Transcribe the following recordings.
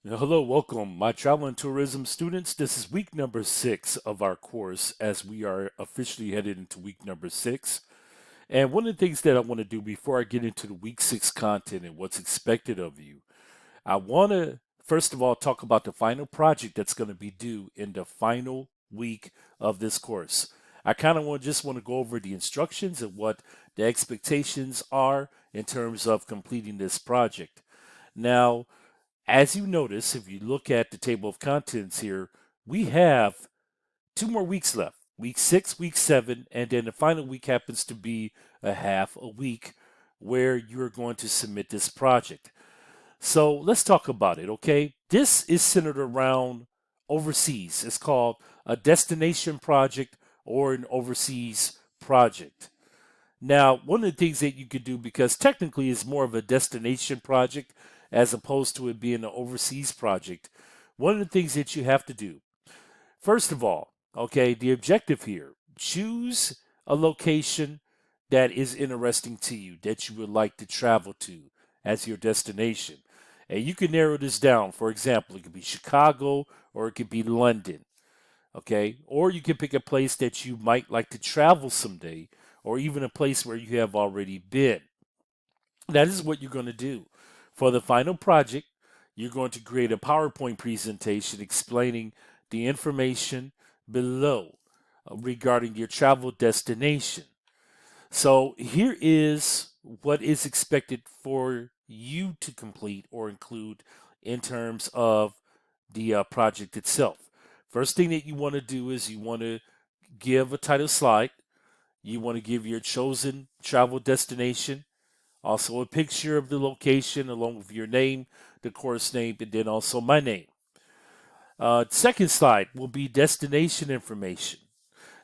Hello, welcome, my travel and tourism students. This is week number 6 of our course as we are officially headed into week number 6. And one of the things that I want to do before I get into the week 6 content and what's expected of you, I want to first of all talk about the final project that's going to be due in the final week of this course. I kind of just want to go over the instructions and what the expectations are in terms of completing this project. Now, as you notice, if you look at the table of contents here, we have 2 more weeks left. Week 6, week 7, and then the final week happens to be a half a week where you're going to submit this project. So let's talk about it, okay? This is centered around overseas. It's called a destination project or an overseas project. Now, one of the things that you could do, because technically it's more of a destination project as opposed to it being an overseas project, one of the things that you have to do, first of all, okay, the objective here, choose a location that is interesting to you, that you would like to travel to as your destination. And you can narrow this down. For example, it could be Chicago or it could be London, okay? Or you can pick a place that you might like to travel someday, or even a place where you have already been. That is what you're going to do. For the final project, you're going to create a PowerPoint presentation explaining the information below regarding your travel destination. So here is what is expected for you to complete or include in terms of the project itself. First thing that you want to do is you want to give a title slide. You want to give your chosen travel destination, also a picture of the location along with your name, the course name, and then also my name. Second slide will be destination information.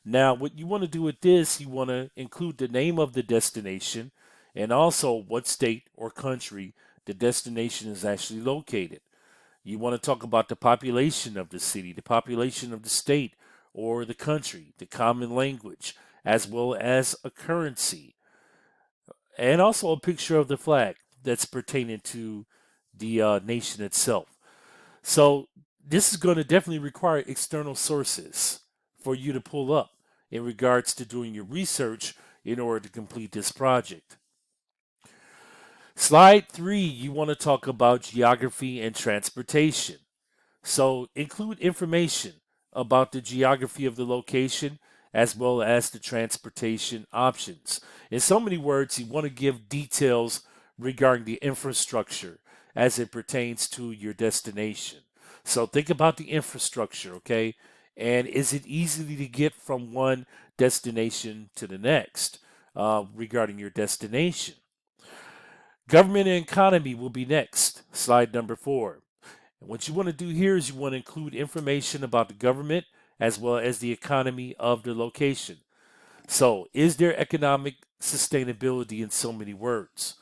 Now, what you want to do with this, you want to include the name of the destination and also what state or country the destination is actually located. You want to talk about the population of the city, the population of the state or the country, the common language, as well as a currency, and also a picture of the flag that's pertaining to the nation itself. So this is going to definitely require external sources for you to pull up in regards to doing your research in order to complete this project. Slide 3, you want to talk about geography and transportation. So include information about the geography of the location as well as the transportation options. In so many words, you want to give details regarding the infrastructure as it pertains to your destination. So think about the infrastructure, okay? And is it easy to get from one destination to the next regarding your destination? Government and economy will be next. Slide number 4. And what you want to do here is you want to include information about the government as well as the economy of the location. So, is there economic sustainability in so many words?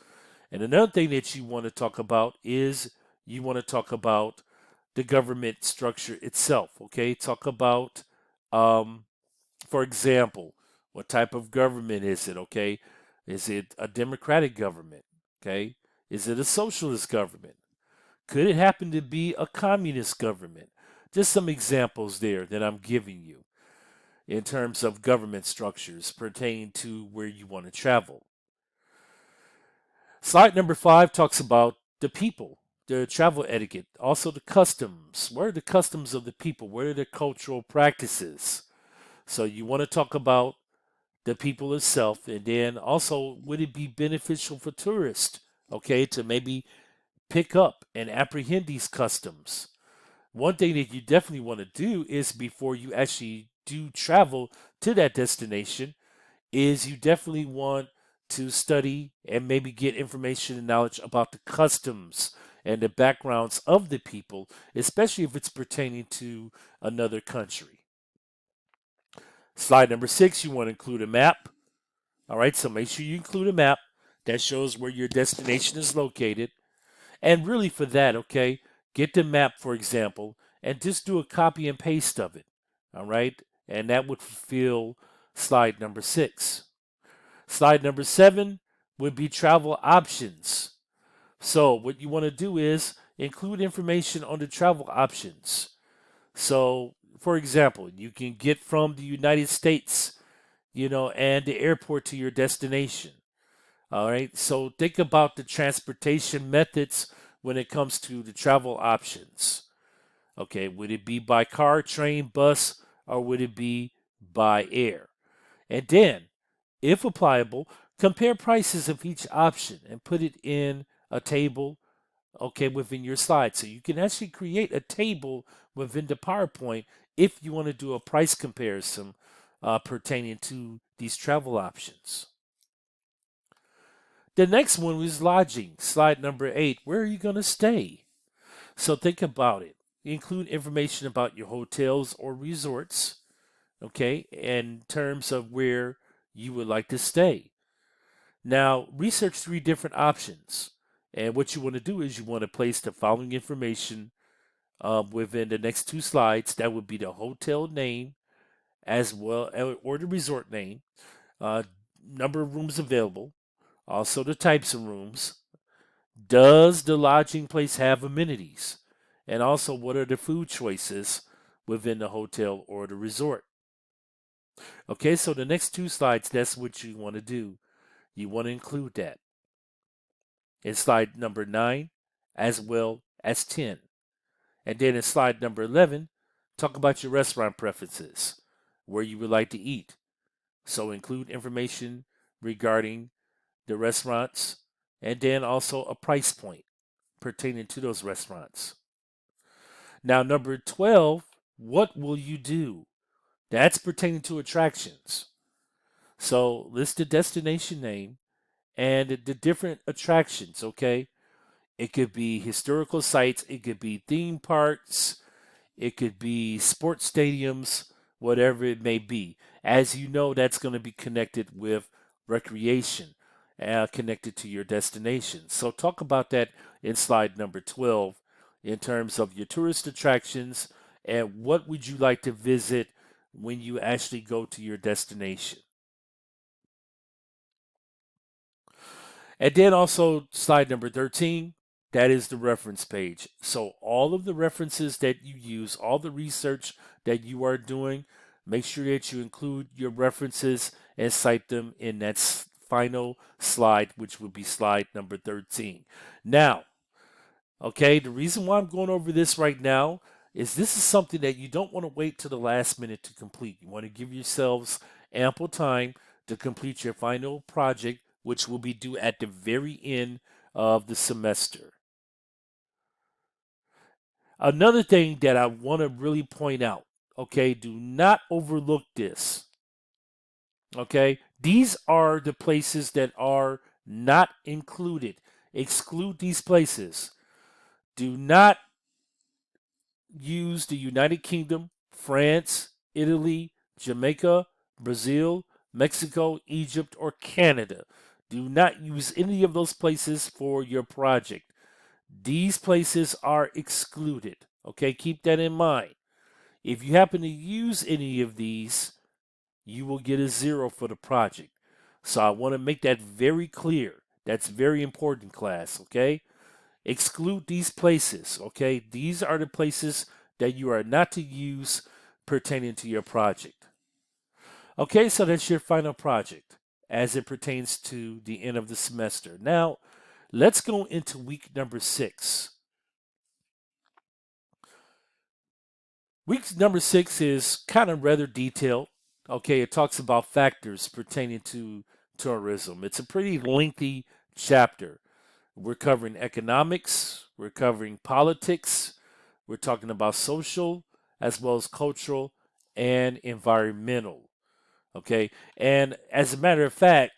And another thing that you want to talk about is you want to talk about the government structure itself. Okay, talk about, um, for example, what type of government is it? Okay, is it a democratic government? Okay, is it a socialist government? Could it happen to be a communist government? Just some examples there that I'm giving you in terms of government structures pertaining to where you want to travel. Slide number 5 talks about the people, the travel etiquette, also the customs. What are the customs of the people? What are their cultural practices? So you want to talk about the people itself, and then also would it be beneficial for tourists, okay, to maybe pick up and apprehend these customs? One thing that you definitely want to do is before you actually do travel to that destination is you definitely want to study and maybe get information and knowledge about the customs and the backgrounds of the people, especially if it's pertaining to another country. Slide number 6, you want to include a map. All right, so make sure you include a map that shows where your destination is located. And really, for that, okay, get the map, for example, and just do a copy and paste of it. All right, and that would fulfill slide number 6. Slide number 7 would be travel options. So, what you want to do is include information on the travel options. So, for example, you can get from the United States, and the airport to your destination. All right. So think about the transportation methods when it comes to the travel options. Okay. Would it be by car, train, bus, or would it be by air? And then, if applicable, compare prices of each option and put it in a table, okay, within your slide. So you can actually create a table within the PowerPoint if you want to do a price comparison pertaining to these travel options. The next one was lodging, slide number 8. Where are you going to stay? So think about it. Include information about your hotels or resorts, okay, in terms of where you would like to stay. Now, research 3 different options. And what you want to do is you want to place the following information within the next 2 slides. That would be the hotel name as well, or the resort name, uh, number of rooms available, also the types of rooms. Does the lodging place have amenities? And also, what are the food choices within the hotel or the resort? Okay, so the next 2 slides, that's what you want to do. You want to include that in slide number 9 as well as 10. And then in slide number 11, talk about your restaurant preferences, where you would like to eat. So include information regarding the restaurants and then also a price point pertaining to those restaurants. Now, number 12, what will you do? That's pertaining to attractions. So list the destination name and the different attractions, okay? It could be historical sites, it could be theme parks, it could be sports stadiums, whatever it may be. As you know, that's going to be connected with recreation, connected to your destination. So talk about that in slide number 12 in terms of your tourist attractions and what would you like to visit when you actually go to your destination. And then also slide number 13, that is the reference page. So all of the references that you use, all the research that you are doing, make sure that you include your references and cite them in that final slide, which would be slide number 13. Now, okay, the reason why I'm going over this right now is this is something that you don't want to wait to the last minute to complete. You want to give yourselves ample time to complete your final project, which will be due at the very end of the semester. Another thing that I want to really point out, okay, do not overlook this. Okay, these are the places that are not included. Exclude these places. Do not use the United Kingdom, France, Italy, Jamaica, Brazil, Mexico, Egypt, or Canada. Do not use any of those places for your project. These places are excluded. Okay, keep that in mind. If you happen to use any of these, you will get a 0 for the project. So I want to make that very clear. That's very important, class. Okay, exclude these places. Okay, these are the places that you are not to use pertaining to your project. Okay, so that's your final project as it pertains to the end of the semester. Now, let's go into week number 6. Week number 6 is kind of rather detailed. Okay, it talks about factors pertaining to tourism. It's a pretty lengthy chapter. We're covering economics, we're covering politics, we're talking about social as well as cultural and environmental. Okay, and as a matter of fact,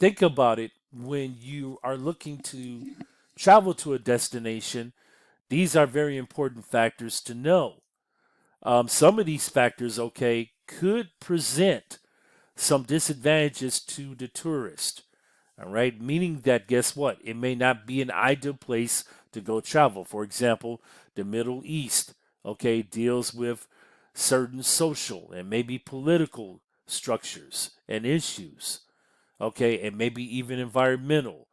think about it when you are looking to travel to a destination, these are very important factors to know. Some of these factors, okay, could present some disadvantages to the tourist. All right, meaning that guess what? It may not be an ideal place to go travel. For example, the Middle East, okay, deals with certain social and maybe political structures and issues, okay, and maybe even environmental.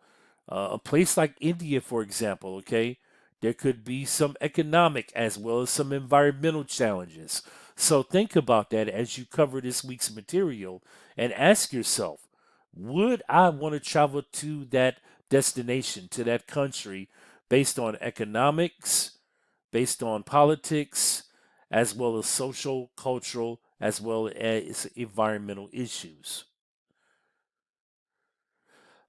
A place like India, for example, okay, There could be some economic as well as some environmental challenges. So think about that as you cover this week's material and ask yourself, would I want to travel to that destination, to that country, based on economics, based on politics, as well as social, cultural, as well as environmental issues?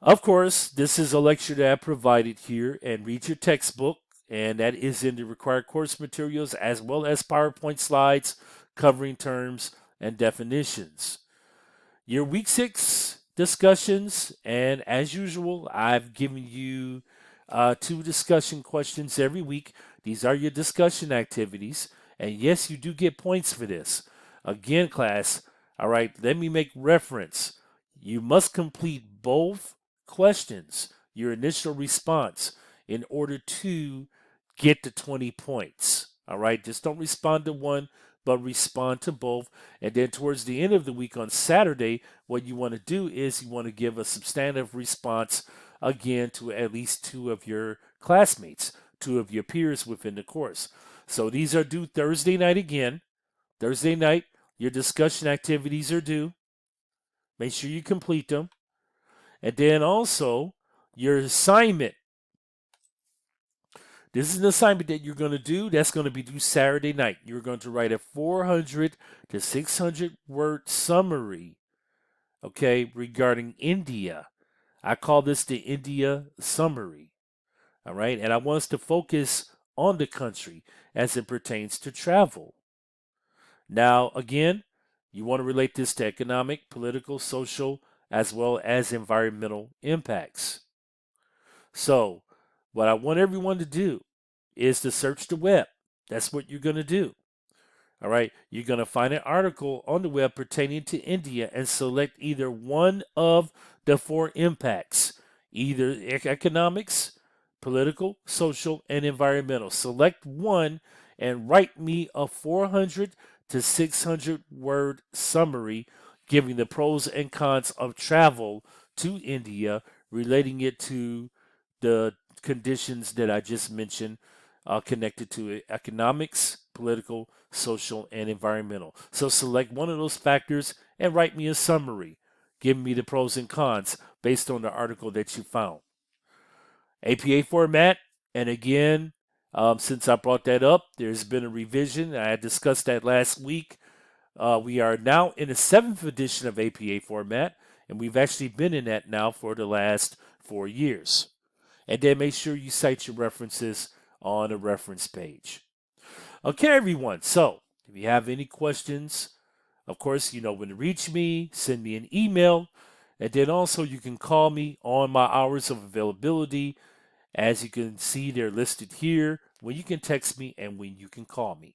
Of course, this is a lecture that I provided here, and read your textbook, and that is in the required course materials as well as PowerPoint slides covering terms and definitions. Your week 6 discussions, and as usual, I've given you 2 discussion questions every week. These are your discussion activities, and yes, you do get points for this. Again, class, all right, let me make reference. You must complete both questions, your initial response, in order to get the 20 points. All right, just don't respond to one, but respond to both. And then towards the end of the week on Saturday, what you want to do is you want to give a substantive response again to at least 2 of your classmates, 2 of your peers within the course. So these are due Thursday night again. Thursday night, your discussion activities are due. Make sure you complete them. And then also your assignment. This is an assignment that you're going to do. That's going to be due Saturday night. You're going to write a 400 to 600 word summary, okay, regarding India. I call this the India summary. All right. And I want us to focus on the country as it pertains to travel. Now, again, you want to relate this to economic, political, social, as well as environmental impacts. So, what I want everyone to do is to search the web. That's what you're going to do. All right. You're going to find an article on the web pertaining to India and select either one of the 4 impacts, either economics, political, social, and environmental. Select one and write me a 400 to 600 word summary giving the pros and cons of travel to India, relating it to the conditions that I just mentioned connected to economics, political, social, and environmental. So select one of those factors and write me a summary, giving me the pros and cons based on the article that you found. APA format, and again, since I brought that up, there's been a revision. I had discussed that last week. We are now in the 7th edition of APA format, and we've actually been in that now for the last 4 years. And then make sure you cite your references on the reference page. Okay, everyone. So if you have any questions, of course, you know when to reach me, send me an email, and then also you can call me on my hours of availability. As you can see, they're listed here when you can text me and when you can call me.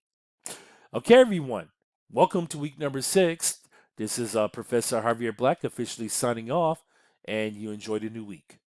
Okay, everyone. Welcome to week number 6. This is Professor Javier Black officially signing off, and you enjoy the new week.